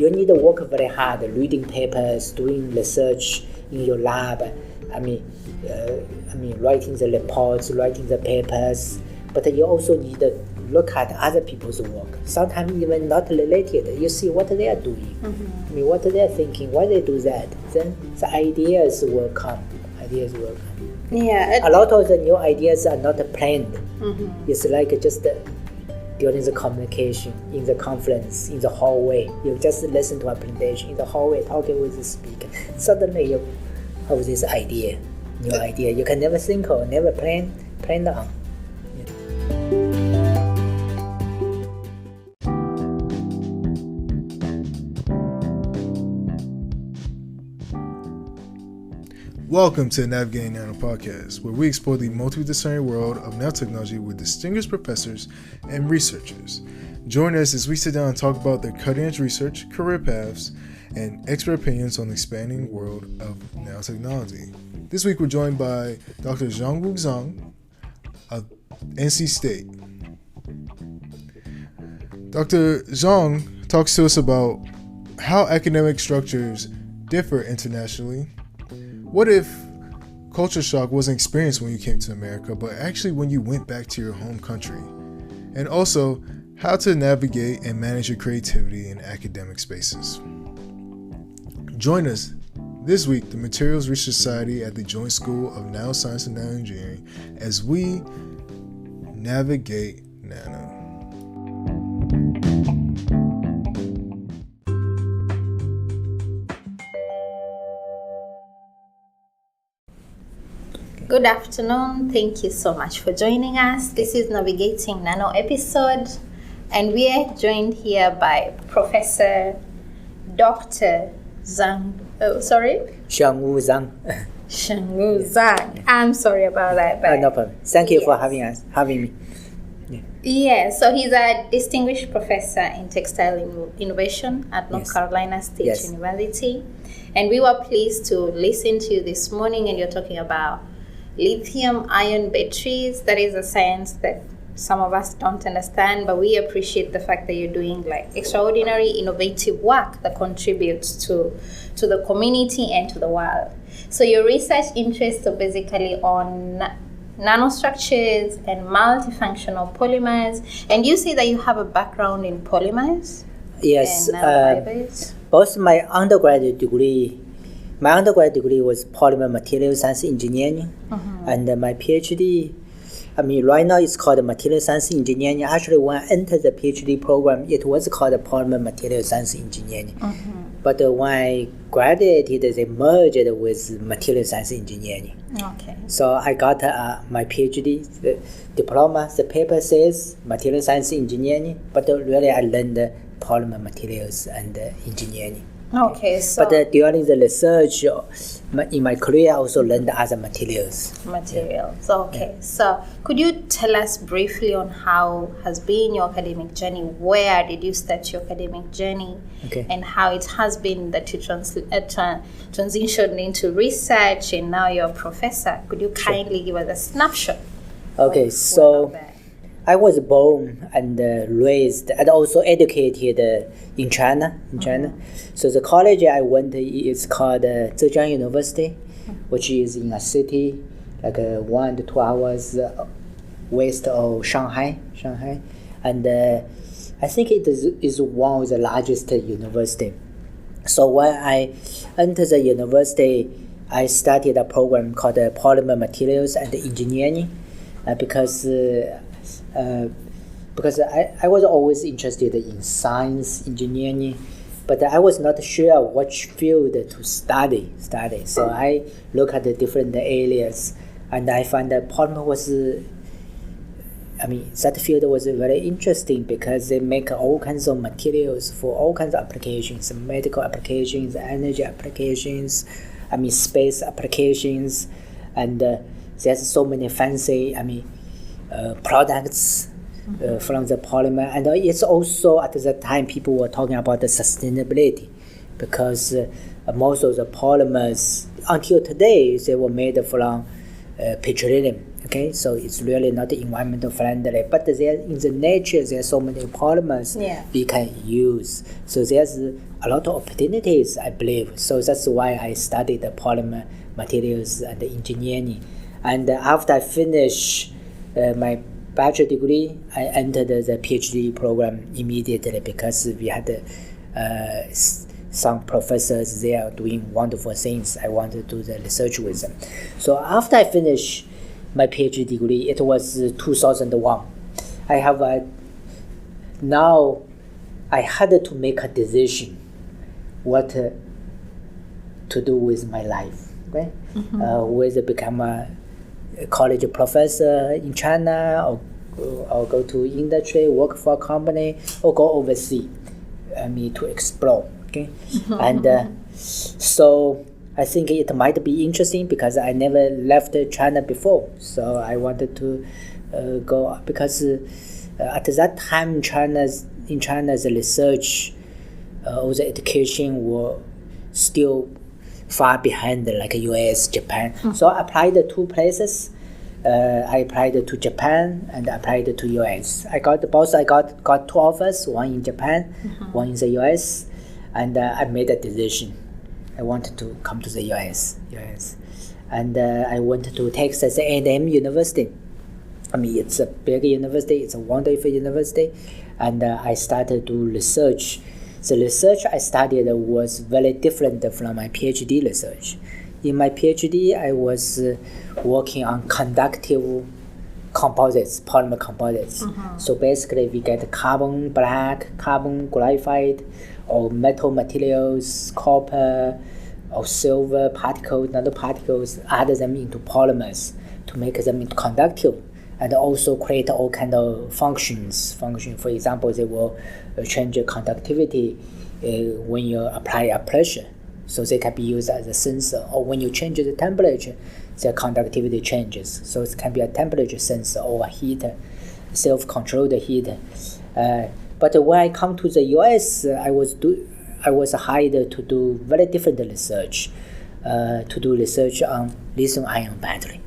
You need to work very hard, reading papers, doing research in your lab. Writing the reports, writing the papers. But you also need to look at other people's work. Sometimes even not related. You see what they are doing. What they are thinking, why they do that. Then the ideas will come. Yeah. A lot of the new ideas are not planned. It's like just during the communication, in the conference, in the hallway. You just listen to a presentation in the hallway, talking with the speaker. Suddenly you have this idea, new idea. You can never think or never plan on. Welcome to the Navigating Nano podcast, where we explore the multidisciplinary world of nanotechnology with distinguished professors and researchers. Join us as we sit down and talk about their cutting-edge research, career paths, and expert opinions on the expanding world of nanotechnology. This week we're joined by Dr. Xiangwu Zhang of NC State. Dr. Zhang talks to us about how academic structures differ internationally. What if culture shock wasn't experienced when you came to America, but actually when you went back to your home country? And also, how to navigate and manage your creativity in academic spaces. Join us this week, the Materials Research Society at the Joint School of Nanoscience and Nanoengineering, as we navigate nano. Good afternoon. Thank you so much for joining us. This is Navigating Nano episode, and we are joined here by Professor Dr. Xiangwu Zhang. Xiangwu Zhang. I'm sorry about that. But no problem. Thank you for having me. Yeah, so he's a distinguished professor in textile innovation at North Carolina State University. And we were pleased to listen to you this morning, and you're talking about lithium-ion batteries. That is a science that some of us don't understand, but we appreciate the fact that you're doing like extraordinary innovative work that contributes to the community and to the world. So your research interests are basically on nanostructures and multifunctional polymers, and you say that you have a background in polymers. Yes, and nanofibers. Both my undergraduate degree was polymer material science engineering, and my PhD, right now it's called material science engineering. Actually, when I entered the PhD program, it was called polymer material science engineering. But when I graduated, they merged with material science engineering. Okay. So I got my PhD the diploma. The paper says material science engineering, but really I learned polymer materials and engineering. Okay, so but during the research in my career, I also learned other materials. So could you tell us briefly on how has been your academic journey? Where did you start your academic journey? And how it has been that you transitioned into research and now you're a professor? Could you kindly give us a snapshot? Okay, so I was born and raised and also educated in China. So the college I went is called Zhejiang University, which is in a city like 1 to 2 hours west of Shanghai. And I think it is one of the largest university. So when I entered the university, I started a program called Polymer Materials and Engineering because I was always interested in science, engineering, but I was not sure which field to study. So I looked at the different areas, and I found that polymer was, that field was very interesting because they make all kinds of materials for all kinds of applications, medical applications, energy applications, space applications, and there's so many fancy, products from the polymer. And it's also at the time people were talking about the sustainability because most of the polymers until today they were made from petroleum. Okay, so it's really not environmental friendly, but there in the nature there are so many polymers we can use. So there's a lot of opportunities, I believe. So that's why I studied the polymer materials and engineering. And after I finished my bachelor degree, I entered the PhD program immediately because we had some professors there doing wonderful things. I wanted to do the research with them. So after I finished my PhD degree, it was 2001. I have now I had to make a decision what to do with my life. Okay, whether become a college professor in China or go to industry, work for a company, or go overseas. To explore. Okay, and so I think it might be interesting because I never left China before. So I wanted to go because at that time in China's the research or the education were still far behind like US, Japan. So I applied to two places. I applied to Japan and I applied to US. I got two offers, one in Japan, one in the US, and I made a decision. I wanted to come to the US. And I went to Texas A&M University. It's a big university, it's a wonderful university, and I started to research. The research I studied was very different from my PhD research. In my PhD, I was working on conductive composites, polymer composites. So basically, we get carbon black, carbon graphite, or metal materials, copper, or silver particles, nanoparticles, add them into polymers to make them into conductive, and also create all kind of functions. For example, they will change the conductivity when you apply a pressure. So they can be used as a sensor, or when you change the temperature, their conductivity changes. So it can be a temperature sensor or a heater, self-controlled heater. But when I come to the US, I was hired to do very different research, to do research on lithium-ion battery.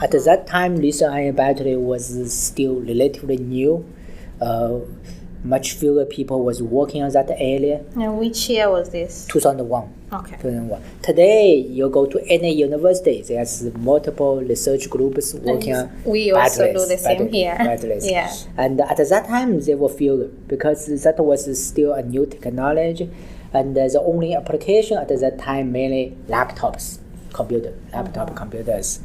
At that time, lithium-ion battery was still relatively new. Much fewer people was working on that area. And which year was this? 2001. Okay. 2001. Today, you go to any university, there's multiple research groups working on we also do the same here. Batteries. Yeah. And at that time, they were fewer because that was still a new technology, and the only application at that time mainly laptops, computers.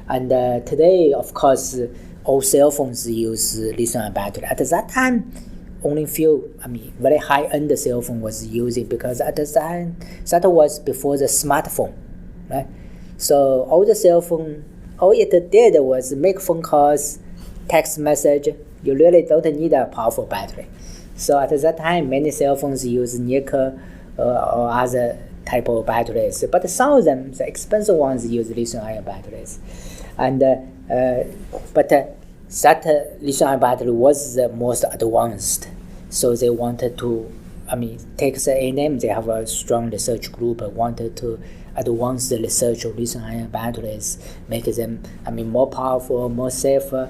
And today, of course, all cell phones use lithium battery. At that time, only few, very high-end cell phone was using, because at the time, that was before the smartphone, right? So all the cell phone, all it did was make phone calls, text message. You really don't need a powerful battery. So at that time, many cell phones use nickel or other type of batteries, but some of them, the expensive ones, use lithium-ion batteries. And that lithium-ion battery was the most advanced. So they wanted to, take the A&M, they have a strong research group, wanted to advance the research of lithium-ion batteries, make them, more powerful, more safer.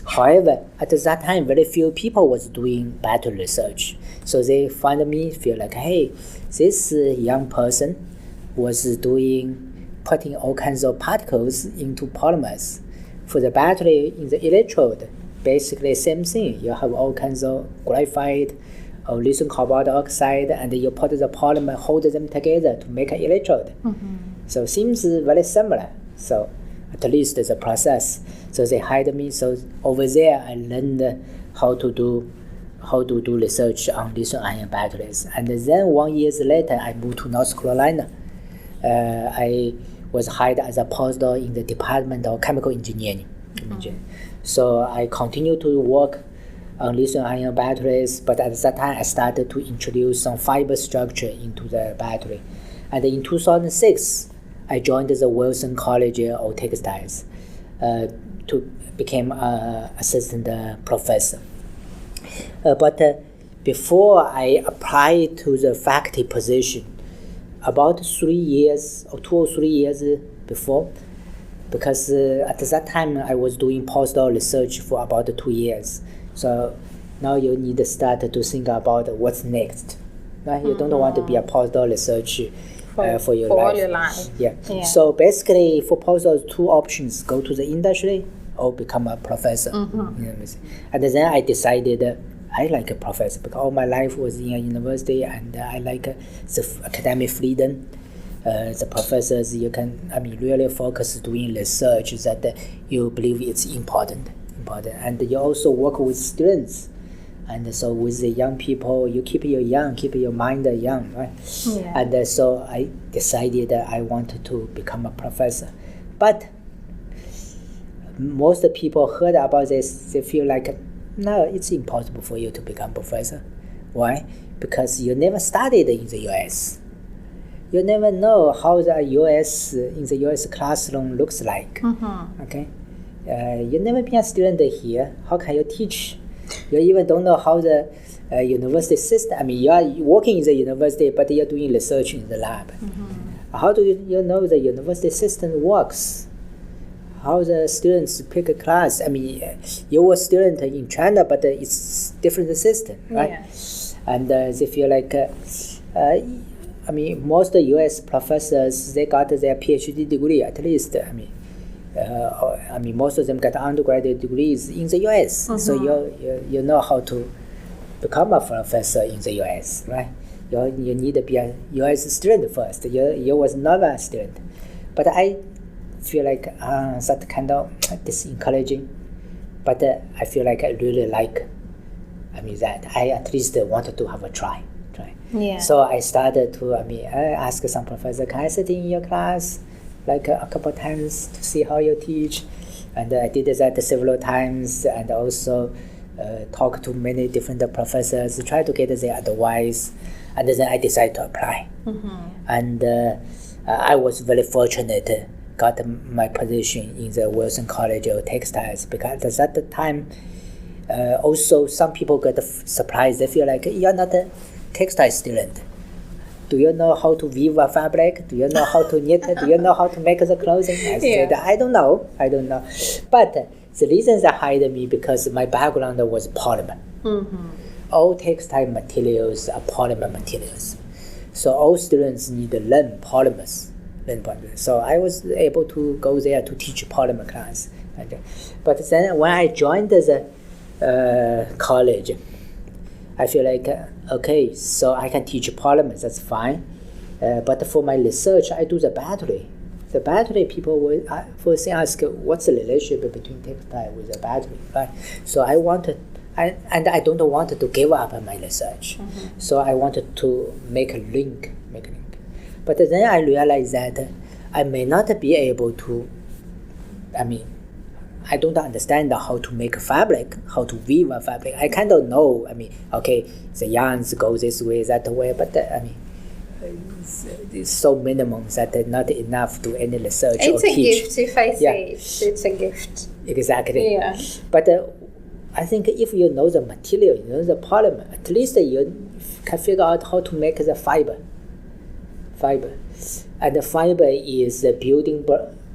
However, at that time, very few people was doing battery research. So they find me, feel like, hey, this young person was putting all kinds of particles into polymers. For the battery in the electrode, basically same thing. You have all kinds of graphite or lithium carbide oxide, and you put the polymer, hold them together to make an electrode. So seems very similar. So at least the process. So they hired me. So over there, I learned how to do research on lithium-ion batteries. And then 1 year later, I moved to North Carolina. I was hired as a postdoc in the Department of Chemical Engineering. So I continued to work on lithium-ion batteries, but at that time I started to introduce some fiber structure into the battery. And in 2006, I joined the Wilson College of Textiles to become an assistant professor. But before I applied to the faculty position, about 2 or 3 years before, because at that time I was doing postdoc research for about 2 years. So now you need to start to think about what's next. Right? You don't want to be a postdoc research for your life. All your life. Yeah. So basically, for postdocs, 2 options: go to the industry or become a professor. You know what I'm saying? And then I decided I like a professor because all my life was in a university, and I like the academic freedom. The professors, you can really focus doing research that you believe it's important, and you also work with students. And so with the young people, you keep your mind young, right? Yeah. And so I decided that I wanted to become a professor. But most people heard about this, they feel like, no, it's impossible for you to become professor. Why? Because you never studied in the US. You never know how the US classroom looks like. Okay? You never been a student here. How can you teach? You even don't know how the university system, you are working in the university, but you're doing research in the lab. How do you know the university system works? How the students pick a class? You were a student in China, but it's different system, right? Yeah. And they feel like, most US professors, they got their PhD degree at least. Most of them got undergraduate degrees in the US. So you know how to become a professor in the US, right? You need to be a US student first. You was not a student. But I feel like that kind of disencouraging. But I feel like I really like, that I at least wanted to have a try. Yeah. So I started to, I asked some professor, can I sit in your class like a couple of times to see how you teach? And I did that several times, and also talked to many different professors, try to get their advice, and then I decided to apply. And I was very fortunate, got my position in the Wilson College of Textiles, because at the time, also some people get surprised. They feel like, you're not a textile student. Do you know how to weave a fabric? Do you know how to knit? Do you know how to make the clothing? I said, I don't know. But the reason they hired me because my background was polymer. All textile materials are polymer materials. So all students need to learn polymers. So I was able to go there to teach polymer class. But then when I joined the college, I feel like, okay, so I can teach polymers, that's fine. But for my research, I do the battery. The battery, people will first ask, what's the relationship between textile with the battery, right? So I don't want to give up on my research. So I wanted to make a link. But then I realized that I may not be able to, I don't understand how to make a fabric, how to weave a fabric. I kind of know, okay, the yarns go this way, that way, but it's so minimum that not enough to any research it's or a teach. Gift, if I say it's a gift. Exactly. Yeah. But I think if you know the material, you know the polymer, at least you can figure out how to make the fiber. And the fiber is the building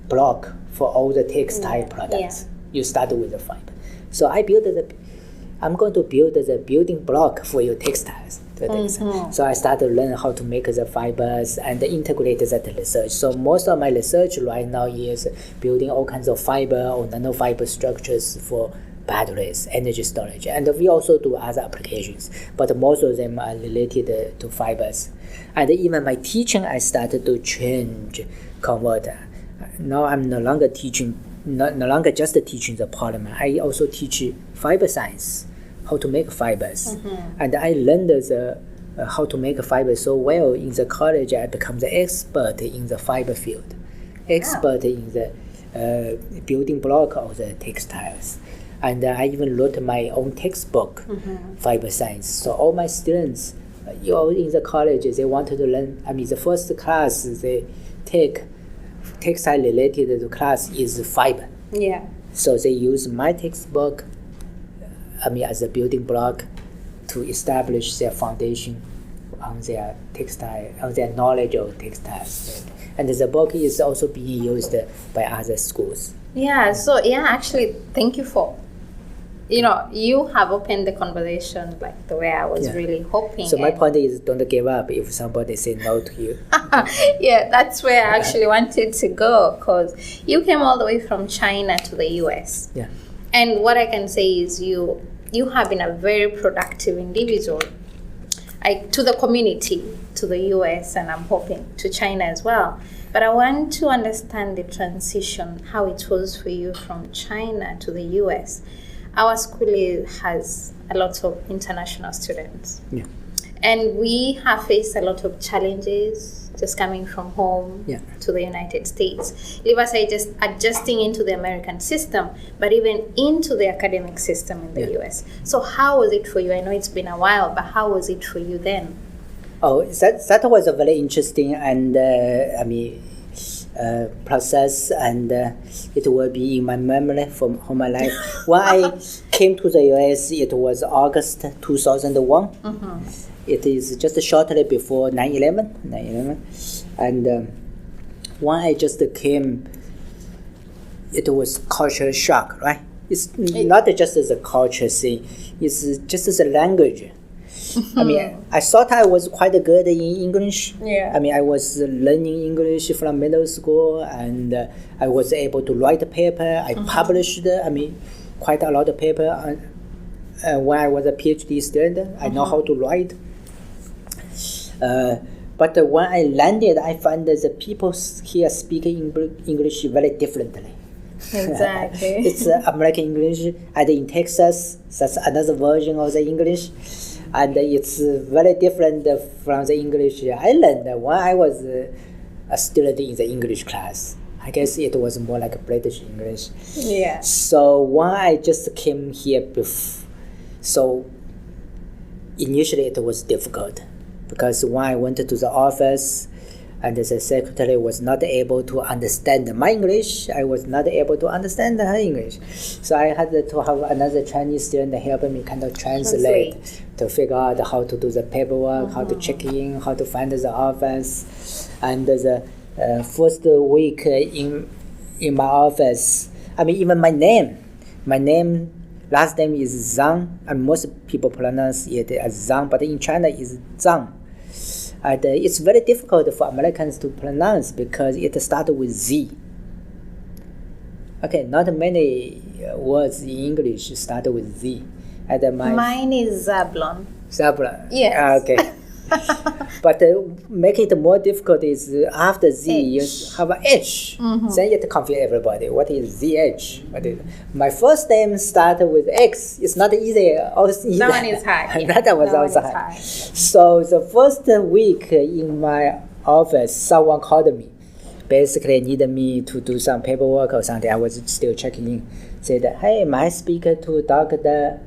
block for all the textile products. You start with the fiber. So I'm going to build the building block for your textiles. So I started to learn how to make the fibers and integrate that research. So most of my research right now is building all kinds of fiber or nanofiber structures for batteries, energy storage. And we also do other applications, but most of them are related to fibers. And even my teaching, I started to change, convert. Now I'm no longer just teaching the polymer. I also teach fiber science, how to make fibers. And I learned how to make fibers so well in the college. I become the expert in the fiber field, expert in the building block of the textiles. And I even wrote my own textbook, fiber science. So all my students, in the college, they wanted to learn. The first class they take textile related to class is fiber. Yeah. So they use my textbook, as a building block to establish their foundation on their textile, on their knowledge of textiles. and the book is also being used by other schools. Yeah, so actually, thank you for, you have opened the conversation like the way I was really hoping. So my point is, don't give up if somebody say no to you. Yeah, that's where I actually wanted to go, because you came all the way from China to the US. Yeah. And what I can say is you have been a very productive individual, to the community, to the US, and I'm hoping to China as well. But I want to understand the transition, how it was for you from China to the US. Our school has a lot of international students. Yeah. And we have faced a lot of challenges just coming from home to the United States. Leave aside just adjusting into the American system, but even into the academic system in the US. So how was it for you? I know it's been a while, but how was it for you then? Oh, that was a very interesting and process, and it will be in my memory for my life. When I came to the US, it was August 2001. It is just shortly before 9/11. And when I just came, it was culture shock, right? It's not just as a culture thing, it's just as a language. I mean, I thought I was quite good in English. Yeah. I mean, I was learning English from middle school, and I was able to write a paper. I published, quite a lot of paper. When I was a PhD student, I know how to write. But when I landed, I found that the people here speak English very differently. Exactly. It's American English, and in Texas, that's another version of the English. And it's very different from the English I learned when I was a student in the English class. I guess it was more like British English. Yeah. So when I just came here, so initially it was difficult, because when I went to the office and the secretary was not able to understand my English, I was not able to understand her English. So I had to have another Chinese student help me kind of translate to figure out how to do the paperwork, how to check in, how to find the office. And the first week in my office, even my name, last name is Zhang, and most people pronounce it as Zhang, but in China it's Zhang. And it's very difficult for Americans to pronounce because it starts with Z. Okay, not many words in English start with Z. And mine is Zablon. Zablon. Yes. Okay. But make it more difficult is after Z you have an H. Then it confuses everybody. What is ZH? My first name started with X. It's not easy. That one is hard. That was also hard. So the first week in my office, someone called me. Basically needed me to do some paperwork or something. I was still checking in. Said, hey, may I speak to Dr.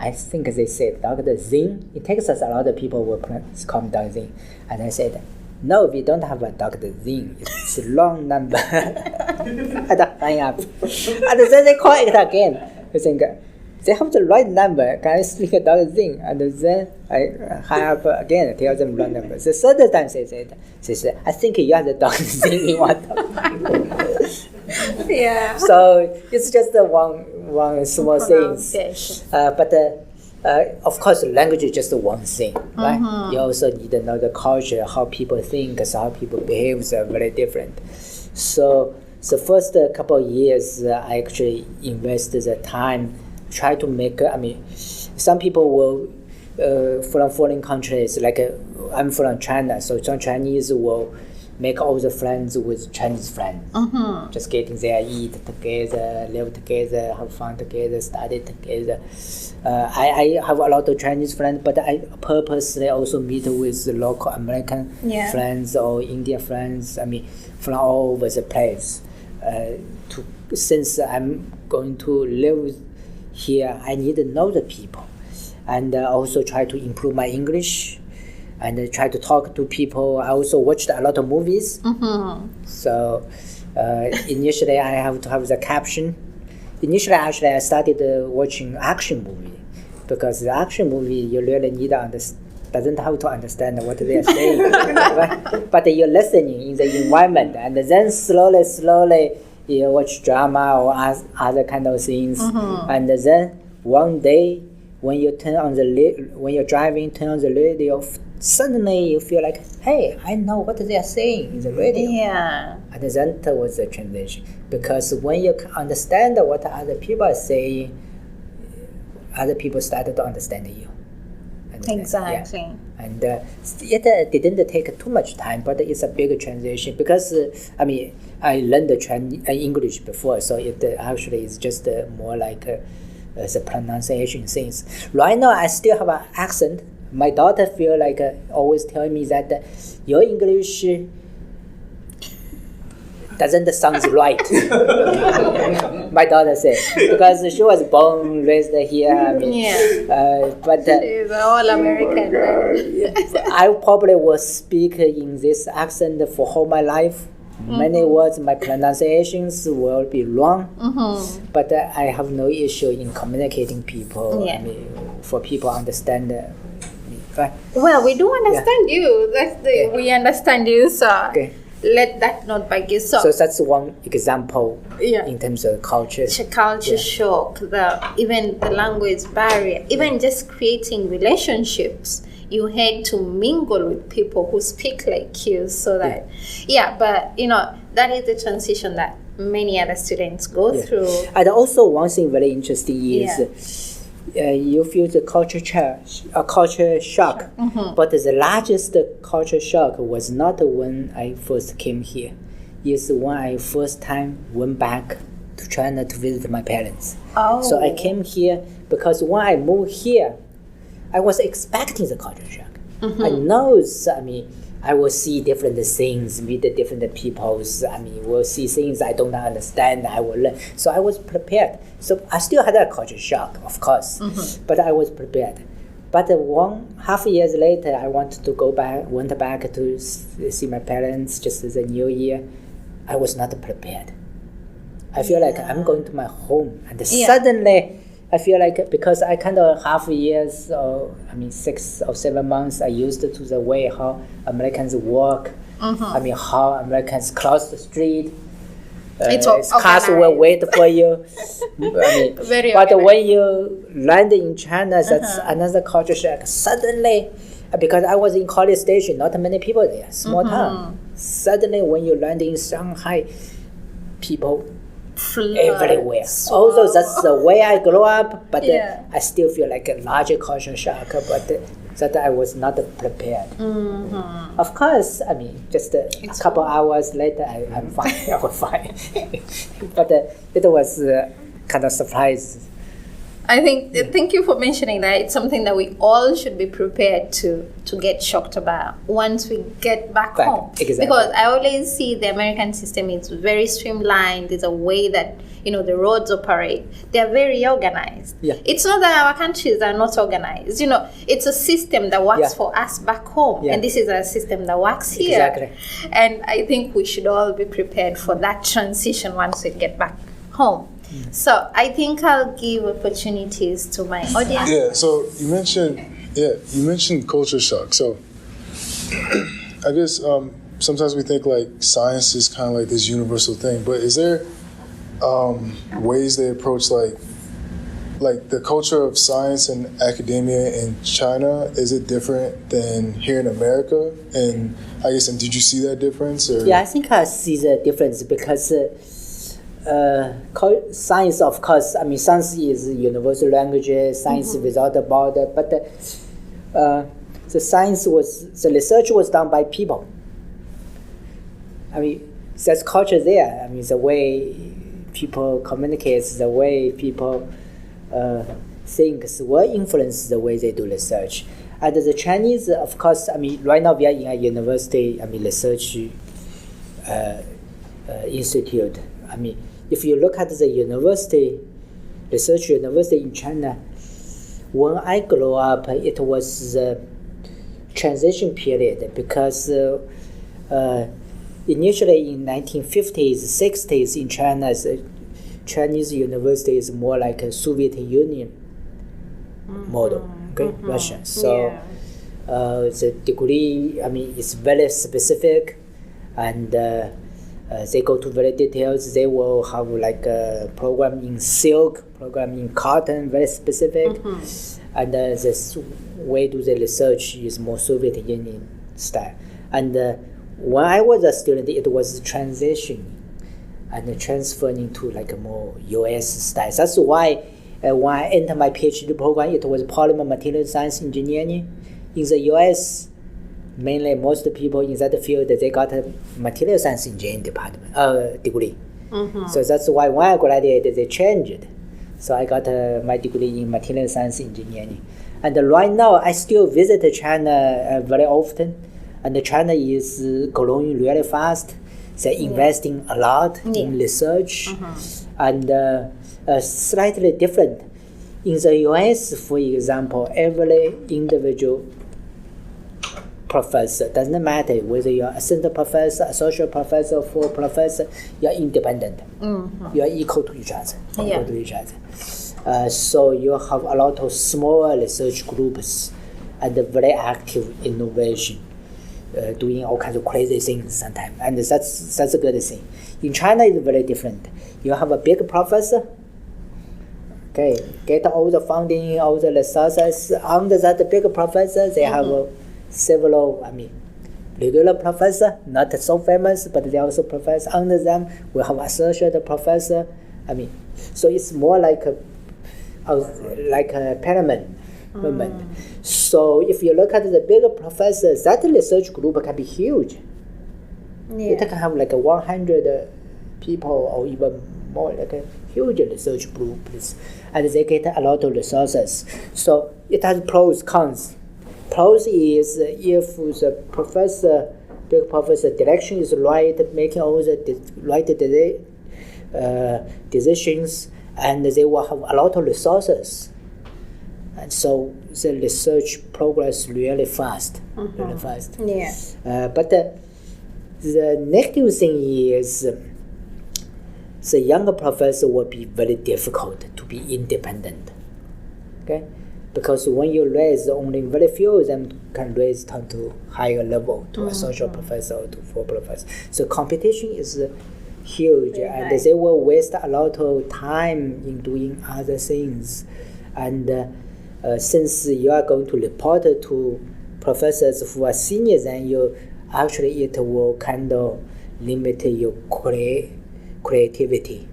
I think they said Dr. Zing. In Texas, a lot of people will call me Dr. Zing. And I said, no, we don't have a Dr. Zing. It's a long number. I don't hang up. And then they call it again. I think, they have the right number. Can I speak to Dr. Zing? And then I hang up again, tell them wrong number. The third time they said, I think you are the Dr. Zing you want to. Yeah. So it's just one small thing. But of course, language is just one thing, right? You also need to know the culture, how people think, how people behave are very different. So the first couple of years, I actually invested the time, try to make, some people will, from foreign countries, like I'm from China, so some Chinese will make all the friends with Chinese friends. Just getting there, eat together, live together, have fun together, study together. I have a lot of Chinese friends, but I purposely also meet with local American friends or Indian friends, from all over the place. Since I'm going to live here, I need to know the people. And also try to improve my English. And try to talk to people. I also watched a lot of movies. So initially I have to have the caption. Initially, actually, I started watching action movie, because the action movie you really need to doesn't have to understand what they are saying, right? But you're listening in the environment, and then slowly, you watch drama or other kind of things, and then one day when you when you're driving, turn on the radio, suddenly you feel like, hey, I know what they are saying in the radio. Yeah. And then that was the transition, because when you understand what other people are saying, other people started to understand you. And Exactly. And it didn't take too much time, but it's a big transition because I learned English before, so it actually is just more like the pronunciation things. Right now, I still have an accent. My daughter feel like always telling me that your English doesn't sound right. My daughter said, because she was born, raised here. But she's all American. I probably will speak in this accent for whole my life. Many words, my pronunciations will be wrong, but I have no issue in communicating people. For people understand me. Right? Well, we do understand you. That's we understand you, so let that not bug you. So that's one example in terms of culture. Culture shock, even the language barrier, even just creating relationships. You had to mingle with people who speak like you, so that but that is the transition that many other students go through. And also one thing very interesting is you feel the culture shock, but the largest culture shock was not when I first came here. It's when I first time went back to China to visit my parents. So I came here because when I moved here, I was expecting the culture shock. I know, I will see different things, meet different peoples. Will see things I don't understand. I will learn. So I was prepared. So I still had a culture shock, of course, but I was prepared. But 1.5 years later, I went back to see my parents just as a New Year. I was not prepared. I feel like I'm going to my home, and suddenly I feel like, because I kind of 6 or 7 months, I used to the way how Americans work. How Americans cross the street. Cars will wait for you. But when you land in China, that's another culture shock. Suddenly, because I was in college station, not many people there, small town. Suddenly, when you land in Shanghai, people everywhere. Also, that's the way I grew up, but I still feel like a larger culture shock, but that I was not prepared. Of course, just a couple hours later, I'm fine. I was fine. But it was kind of surprise. I think, thank you for mentioning that. It's something that we all should be prepared to get shocked about once we get back home. Exactly. Because I always see the American system is very streamlined. There's a way that the roads operate. They're very organized. It's not that our countries are not organized. It's a system that works for us back home, and this is a system that works here. Exactly. And I think we should all be prepared for that transition once we get back home. So I think I'll give opportunities to my audience. Yeah, so you mentioned culture shock. So I guess sometimes we think like science is kind of like this universal thing, but is there ways they approach like the culture of science and academia in China? Is it different than here in America? And I guess, and did you see that difference? Or? Yeah, I think I see the difference because science, of course, science is universal language, science without a border, but the research was done by people. There's culture there. The way people communicate, the way people think will influence the way they do research. And the Chinese, of course, right now we are in a university, research institute. If you look at the research university in China, when I grew up, it was the transition period because initially in 1950s, 60s in China, the Chinese university is more like a Soviet Union model, Russia. So The degree, I mean, it's very specific, and they go to very details. They will have like a program in silk, program in cotton, very specific, and this way to the research is more Soviet Union style. And when I was a student, it was transition and transferring to like a more US style. That's why when I entered my PhD program, it was polymer material science engineering. In the US, mainly most people in that field, they got a material science engineering degree. So that's why when I graduated, they changed. So I got my degree in material science engineering. And right now, I still visit China very often. And China is growing really fast. They're investing a lot in research. And slightly different. In the US, for example, every individual professor, doesn't matter whether you're assistant professor, associate professor, full professor, you're independent. You're equal to each other. So you have a lot of small research groups and very active innovation, doing all kinds of crazy things sometimes. And that's a good thing. In China, it's very different. You have a big professor, okay, get all the funding, all the resources. Under that big professor, they have several, regular professor, not so famous, but they also professor. Under them, we have associate professor. So it's more like a pyramid. So if you look at the bigger professors, that research group can be huge. It can have like 100 people or even more, like a huge research group, and they get a lot of resources. So it has pros, cons. Pros is if the big professor direction is right, making all the right decisions, and they will have a lot of resources. And so the research progress really fast, really fast. But the negative thing is the younger professor will be very difficult to be independent. Okay, because when you raise, only very few of them can raise down to higher level, to associate professor or to full professor. So competition is huge, and they will waste a lot of time in doing other things. And since you are going to report to professors who are senior than you, actually it will kind of limit your creativity.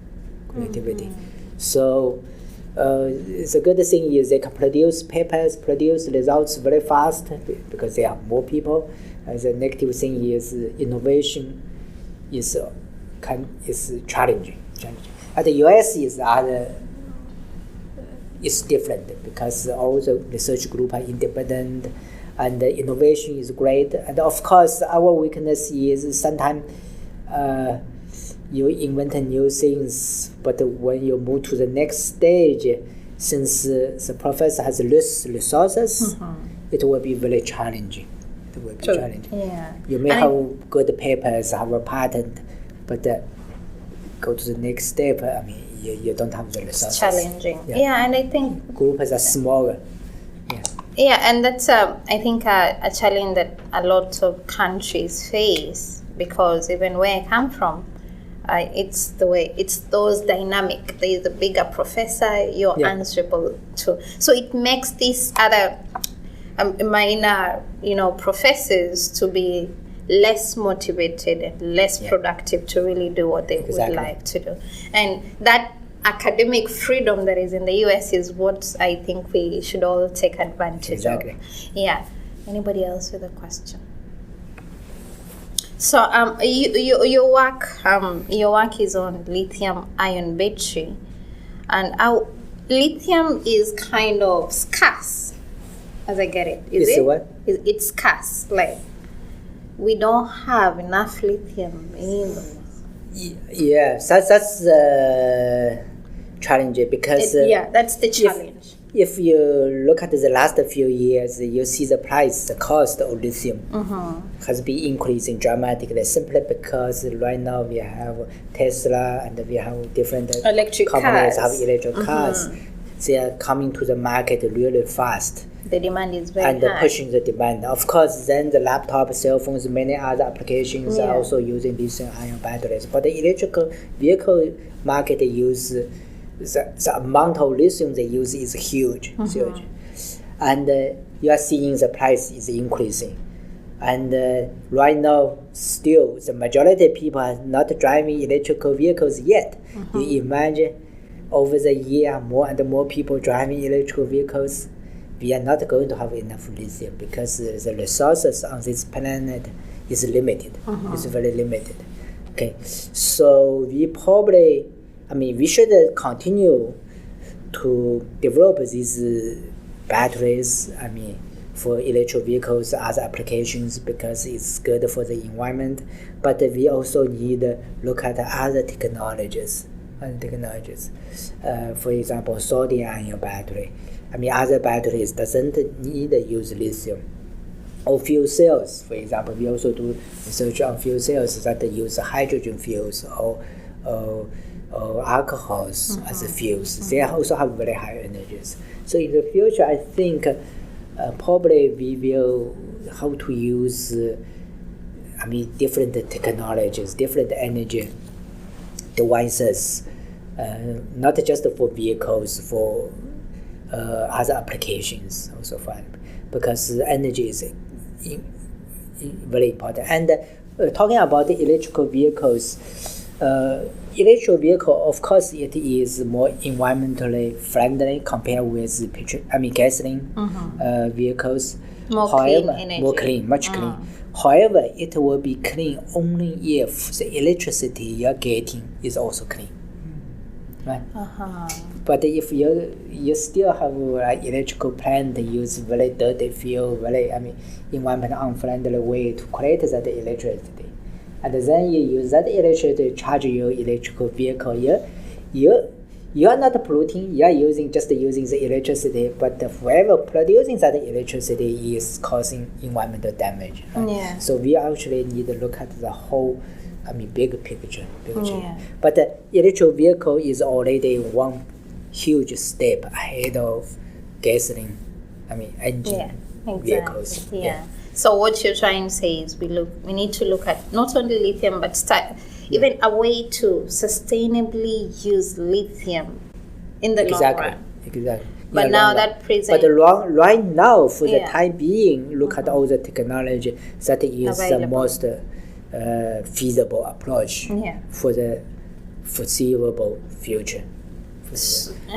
So the good thing is they can produce papers, produce results very fast because they have more people. The negative thing is innovation is challenging. At the US is different because all the research groups are independent and the innovation is great. And of course, our weakness is sometimes you invent new things, but when you move to the next stage, since the professor has less resources, it will be very challenging. You may have good papers, have a patent, but go to the next step, you don't have the resources. It's challenging. And I think groups are smaller. And that's I think a challenge that a lot of countries face, because even where I come from, it's those dynamic. There is a bigger professor, you're answerable to. So it makes these other minor, professors to be less motivated and less productive to really do what they would like to do. And that academic freedom that is in the US is what I think we should all take advantage of. Anybody else with a question? So your work is on lithium-ion battery, and lithium is kind of scarce, as I get it. Is it? What? It's scarce. Like, we don't have enough lithium anymore. That's the challenge because that's the challenge. If you look at the last few years, you see the cost of lithium has been increasing dramatically, simply because right now we have Tesla and we have different electric companies cars. have electric cars. They are coming to the market really fast. The demand is very and high. pushing the demand. Of course, then the laptop, cell phones, many other applications are also using lithium-ion batteries. But the electrical vehicle market use the amount of lithium they use is huge, huge, and you are seeing the price is increasing. And right now, still the majority of people are not driving electrical vehicles yet. You imagine over the year, more and more people driving electrical vehicles. We are not going to have enough lithium because the resources on this planet is limited. It's very limited. Okay, so we probably, we should continue to develop these batteries. For electric vehicles, other applications because it's good for the environment. But we also need to look at other technologies. For example, sodium-ion battery. Other batteries doesn't need to use lithium. Or fuel cells, for example, we also do research on fuel cells that use hydrogen fuels or alcohols as fuels. They also have very high energies. So in the future, I think probably we will have to use different technologies, different energy devices, not just for vehicles, for other applications also fine, because energy is very important. And talking about the electrical vehicles, electric vehicle, of course, it is more environmentally friendly compared with gasoline vehicles. However, more clean, much clean. However, it will be clean only if the electricity you're getting is also clean. Right? But if you still have electrical plant use very dirty fuel, very environment unfriendly way to create that electricity, and then you use that electricity to charge your electrical vehicle, you are not polluting. You are using the electricity, but whoever producing that electricity is causing environmental damage. Right? Yeah. So we actually need to look at the whole. Big picture. But the electric vehicle is already one huge step ahead of gasoline, engine vehicles. Yeah. So what you're trying to say is we need to look at not only lithium, but even a way to sustainably use lithium in the long run. Exactly. But now that presents. But right now, for the time being, look at all the technology that is available. The most feasible approach for the foreseeable future.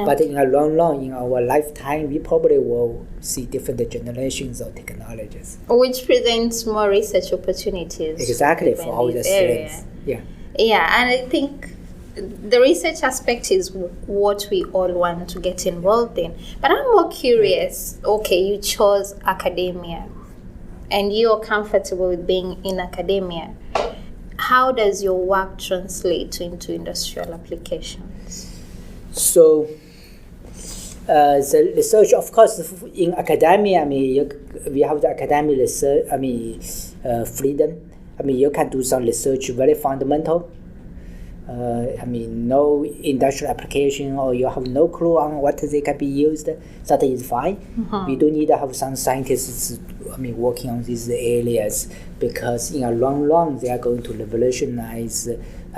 But in a long, in our lifetime, we probably will see different generations of technologies. Which presents more research opportunities. Exactly, for all the students. Yeah, and I think the research aspect is what we all want to get involved in. But I'm more curious, okay, you chose academia and you're comfortable with being in academia. How does your work translate into industrial applications? So, the research, of course, in academia, we have the academic research, freedom. You can do some research very fundamental. No industrial application, or you have no clue on what they can be used, that is fine. We do need to have some scientists working on these areas, because in a long run they are going to revolutionize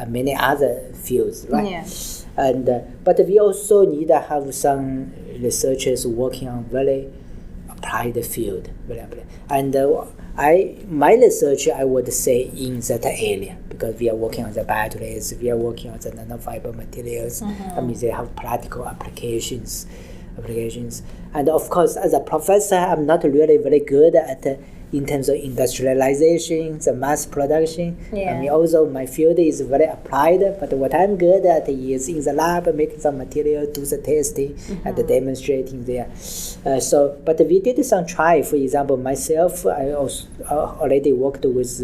many other fields, right? Yeah. And but we also need to have some researchers working on very applied field, and my research, I would say, in that area, because we are working on the batteries, we are working on the nanofiber materials. They have practical applications, and of course, as a professor, I'm not really very good at in terms of industrialization, the mass production. Also my field is very applied, but what I'm good at is in the lab, making some material, do the testing, and demonstrating there. But we did some try. For example, myself, I also already worked with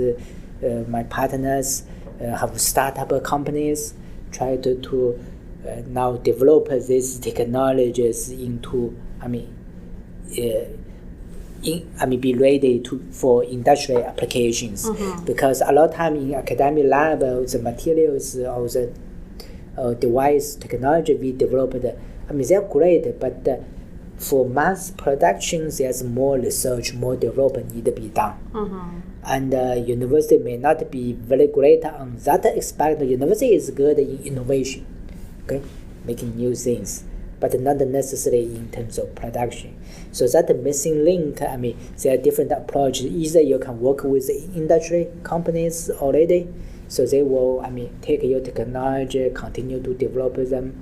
my partners, have startup companies, try to now develop these technologies into, be ready for industrial applications. Because a lot of time in academic lab, the materials or the device technology we developed, they're great, but for mass production, there's more research, more development need to be done. And university may not be very great on that aspect. University is good in innovation, okay, making new things, but not necessarily in terms of production. So that missing link, I mean, there are different approaches. Either you can work with industry companies already, so they will, I mean, take your technology, continue to develop them.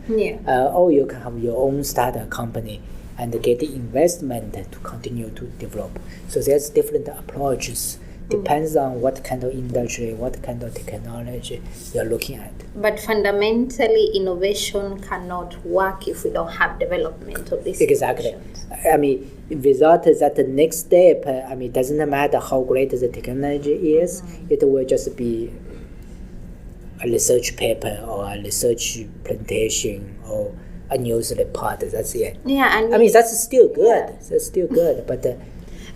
Or you can have your own startup company and get investment to continue to develop. So there's different approaches. Depends on what kind of industry, what kind of technology you're looking at. But fundamentally, innovation cannot work if we don't have development of these Exactly. innovations. I mean, without that next step, I mean, it doesn't matter how great the technology is, it will just be a research paper or a research presentation or a news report. That's it. Yeah, and I mean, that's still good. That's still good, but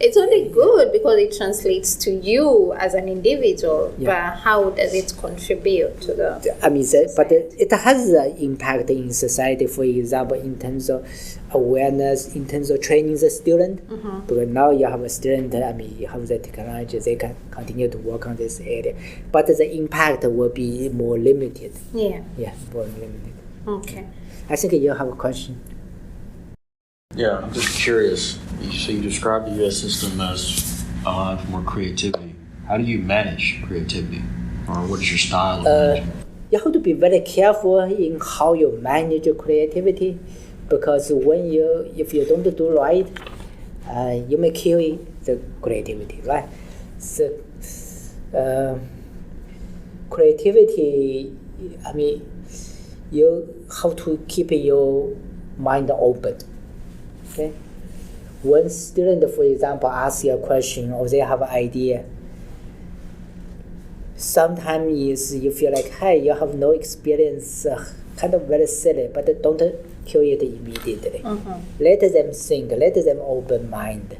it's only good because it translates to you as an individual. But how does it contribute to the? I mean, but it has an impact in society. For example, in terms of awareness, in terms of training the student. Because now you have a student. I mean, you have the technology; they can continue to work on this area. But the impact will be more limited. Yeah, more limited. Okay. I think you have a question. Yeah, I'm just curious. So you described the U.S. system as more creativity. How do you manage creativity, or what is your style of management? You have to be very careful in how you manage your creativity, because if you don't do right, you may kill the creativity, right? So creativity, I mean, you have to keep your mind open. Okay. When student, for example, ask you a question or they have an idea, sometimes you feel like, hey, you have no experience, kind of very silly, but don't kill it immediately. Let them think, let them open mind.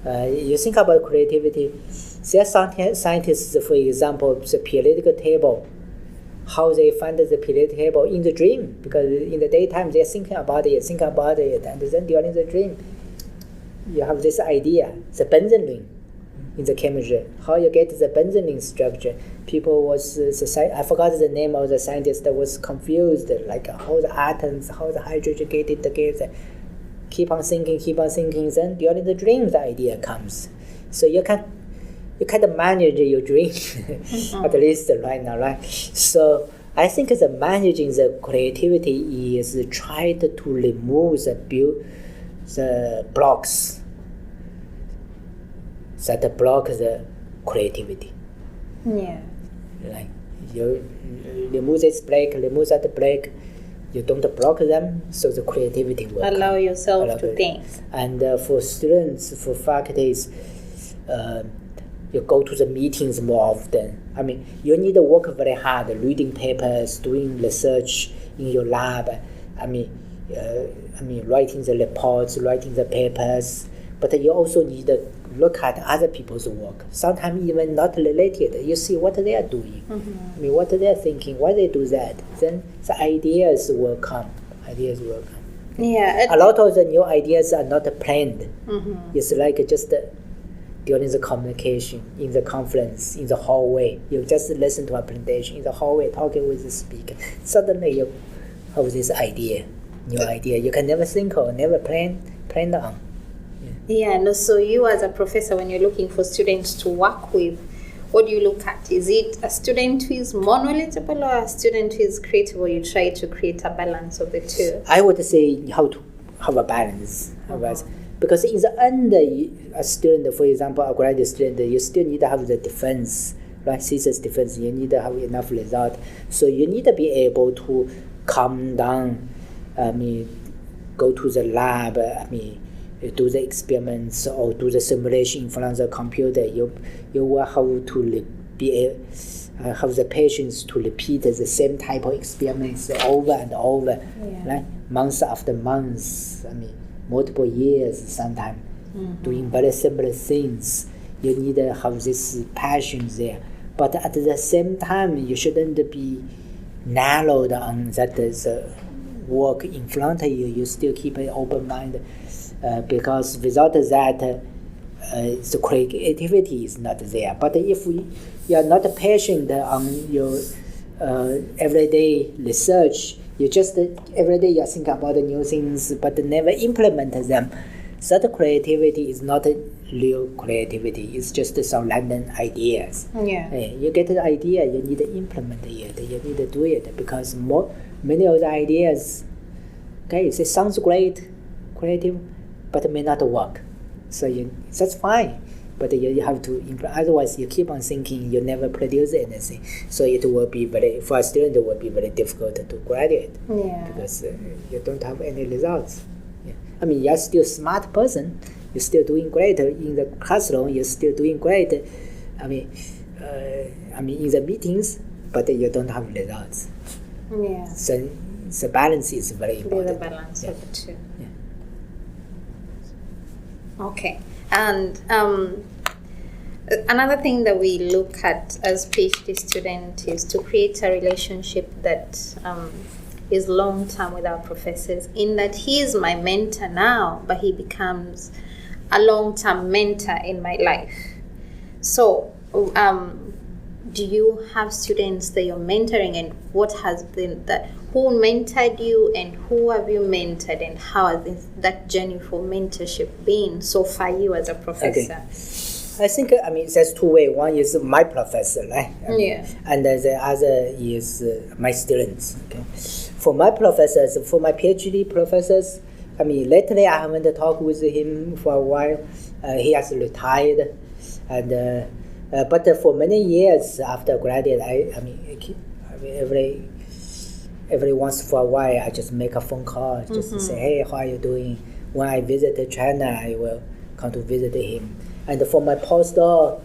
You think about creativity. There are some scientists, for example, the periodic table, how they find the periodic table in the dream, because in the daytime they're thinking about it, and then during the dream, you have this idea, the benzene ring in the chemistry, how you get the benzene ring structure. People I forgot the name of the scientist that was confused, like how the atoms, how the hydrogen get it together. Keep on thinking, then during the dream the idea comes. So you kind of manage your dream, at least right now, right? So I think the managing the creativity is try to remove the blocks that block the creativity. Yeah. Like you remove this break, remove that break, you don't block them, so the creativity will allow come. yourself to think. And for students, for faculties, you go to the meetings more often. I mean, you need to work very hard, reading papers, doing research in your lab. I mean, writing the reports, writing the papers. But you also need to look at other people's work. Sometimes even not related. You see what they are doing. I mean, what they are thinking, why they do that. Then the ideas will come. Yeah. A lot of the new ideas are not planned. It's like just during the communication, in the conference, in the hallway. You just listen to a presentation in the hallway, talking with the speaker. Suddenly you have this idea, new idea. You can never think or never plan on. Yeah, no, so you as a professor, when you're looking for students to work with, what do you look at? Is it a student who is more knowledgeable or a student who is creative, or you try to create a balance of the two? I would say how to have a balance. Because in the end, a student, for example, a graduate student, you still need to have the defense, right? Thesis defense, you need to have enough result. So you need to be able to calm down, go to the lab, do the experiments or do the simulation in front of the computer. You will have to have the patience to repeat the same type of experiments over and over, right? Months after months. Multiple years sometimes, doing very similar things. You need to have this passion there. But at the same time, you shouldn't be narrowed on that work in front of you. You still keep an open mind. because without that, the creativity is not there. But if you are not patient on your everyday research, you just every day you think about the new things, but never implement them. That creativity is not real creativity. It's just some random ideas. Yeah. You get the idea, you need to implement it. You need to do it because many of the ideas, okay, it sounds great, creative, but it may not work. So that's fine. But you have to implement. Otherwise, you keep on thinking, you never produce anything. So it will be for a student, it will be very difficult to graduate. Yeah. Because you don't have any results. Yeah. I mean, you're still a smart person. You're still doing great in the classroom. You're still doing great. I mean, in the meetings, but you don't have results. Yeah. So the balance is very important. The balance of the two. Yeah. Okay. And another thing that we look at as PhD students is to create a relationship that is long-term with our professors, in that he is my mentor now, but he becomes a long-term mentor in my life. So do you have students that you're mentoring, and what has been that? Who mentored you, and who have you mentored, and how has that journey for mentorship been so far, you as a professor? Okay. I think, there's two ways. One is my professor, right? And the other is my students. Okay. For my professors, for my PhD professors, lately I haven't talked with him for a while. He has retired, and but for many years after graduate, every once for a while, I just make a phone call, just to say, hey, how are you doing? When I visit China, I will come to visit him. And for my postdoc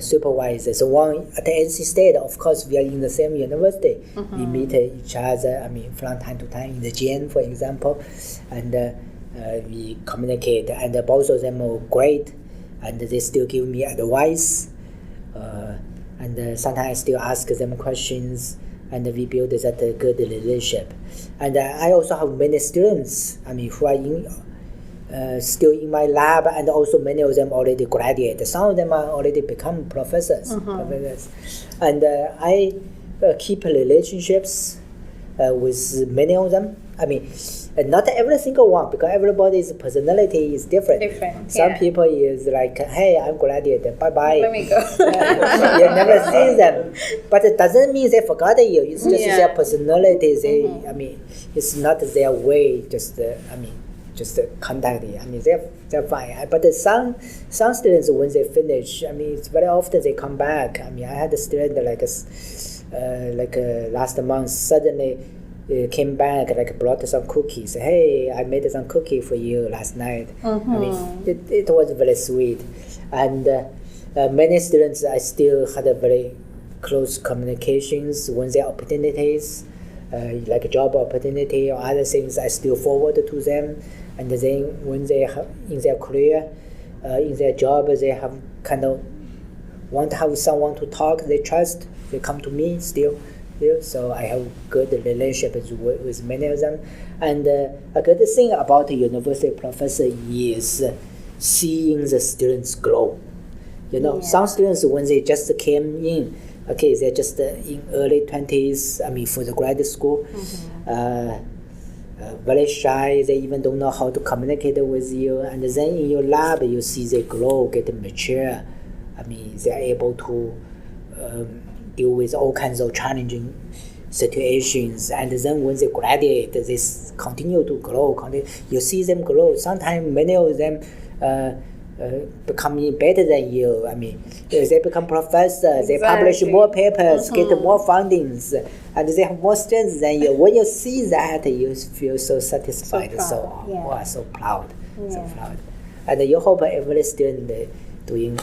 supervisors, one at NC State, of course, we are in the same university. We meet each other, from time to time in the gym, for example, and we communicate. And both of them are great, and they still give me advice. And sometimes I still ask them questions, and we build that good relationship. And I also have many students, who are still in my lab, and also many of them already graduated. Some of them are already become professors. And I keep relationships with many of them. Not every single one, because everybody's personality is different. Some people is like, hey, I'm graduated, bye-bye. Let me go. You never see them. But it doesn't mean they forgot you. It's just their personality. It's not their way, just contact you. They're fine. But some students, when they finish, it's very often they come back. I had a student like last month, suddenly came back, brought some cookies. Hey, I made some cookie for you last night. It was very sweet. And many students, I still had a very close communications when there are opportunities, like a job opportunity or other things, I still forward to them. And then when they have in their career, in their job, they have want to have someone to talk, they trust, they come to me still. So I have good relationships with many of them. And a good thing about a university professor is seeing the students grow. Some students, when they just came in, they're just in early 20s, for the graduate school, very shy, they even don't know how to communicate with you. And then in your lab, you see they grow, get mature. They're able to deal with all kinds of challenging situations, and then when they graduate, they continue to grow. You see them grow. Sometimes many of them becoming better than you. They become professors. They publish more papers, get more fundings, and they have more strength than you. When you see that, you feel so satisfied, so proud. And you hope every student doing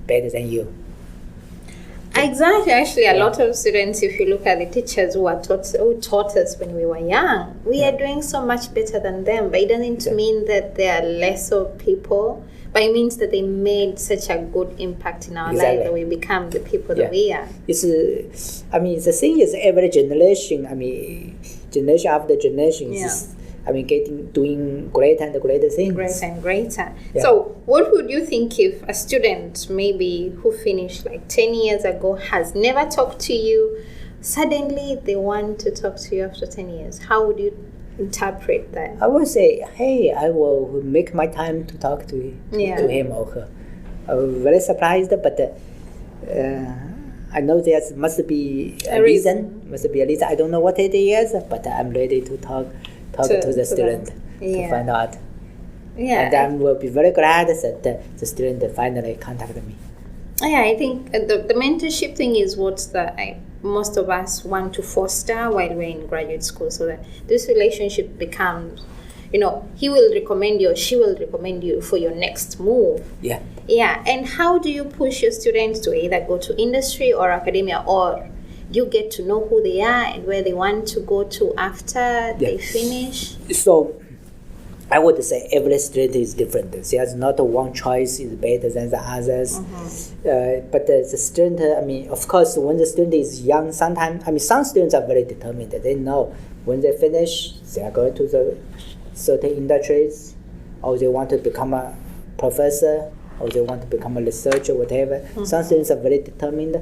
better than you. Exactly. Actually, a lot of students, if you look at the teachers who taught us when we were young, we are doing so much better than them. But it doesn't mean that they are lesser people, but it means that they made such a good impact in our life that we become the people that we are. It's, the thing is, every generation, generation after generation, doing greater and greater things. Greater and greater. Yeah. So what would you think if a student maybe who finished like 10 years ago has never talked to you, suddenly they want to talk to you after 10 years? How would you interpret that? I would say, hey, I will make my time to talk to him or her. I was very surprised, but I know there must be a reason. Must be a reason. I don't know what it is, but I'm ready to talk to the student to find out. Yeah, and I will be very glad that the student finally contacted me. Yeah, I think the mentorship thing is what most of us want to foster while we're in graduate school, so that this relationship becomes, he will recommend you or she will recommend you for your next move. Yeah. Yeah, and how do you push your students to either go to industry or academia, or you get to know who they are and where they want to go to after they finish? So I would say every student is different. There's not one choice is better than the others. But the student, of course, when the student is young, sometimes, some students are very determined. They know when they finish, they are going to the certain industries, or they want to become a professor, or they want to become a researcher, whatever. Some students are very determined.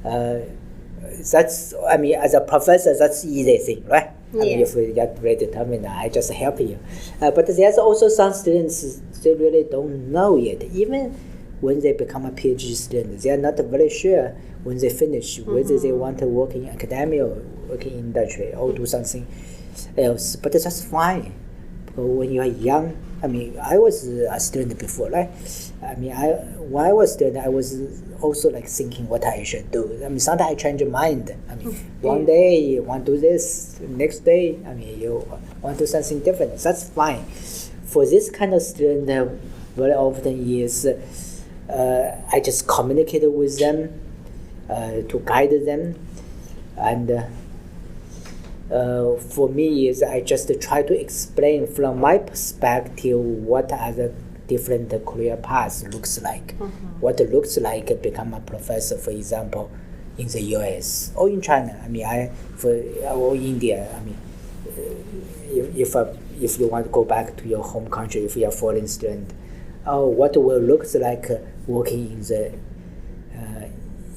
That's, as a professor, that's easy thing, right? If you get very determined, I just help you. But there's also some students, they really don't know yet. Even when they become a PhD student, they are not very sure when they finish whether they want to work in academia or work in industry or do something else. But that's fine. Because when you are young, I was a student before, right? When I was a student, I was also thinking what I should do. Sometimes I change your mind. One day you want to do this, next day, you want to do something different. That's fine. For this kind of student, very often is I just communicate with them to guide them, and for me is I just try to explain from my perspective what are the different career paths looks like. What it looks like become a professor, for example, in the US or in China. Or India. If you want to go back to your home country, if you're a foreign student, what will looks like working in the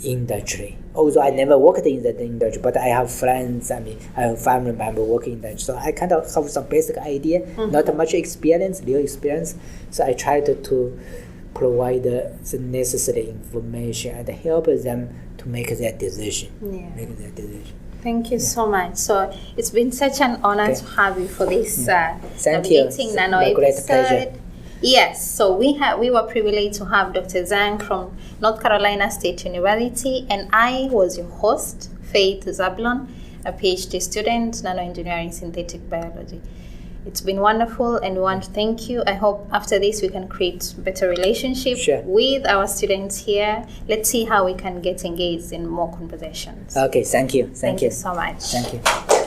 industry. Although I never worked in the industry, but I have friends, I have family member working in that. So I kind of have some basic idea, not much experience, real experience. So I tried to provide the necessary information and help them to make their decision. Thank you so much. So it's been such an honor to have you for this Navigating Nano episode. Great pleasure. Yes, so we were privileged to have Dr. Zhang from North Carolina State University, and I was your host, Faith Zablon, a PhD student, Nano Engineering Synthetic Biology. It's been wonderful, and we want to thank you. I hope after this we can create better relationship with our students here. Let's see how we can get engaged in more conversations. Okay, thank you. Thank you so much. Thank you.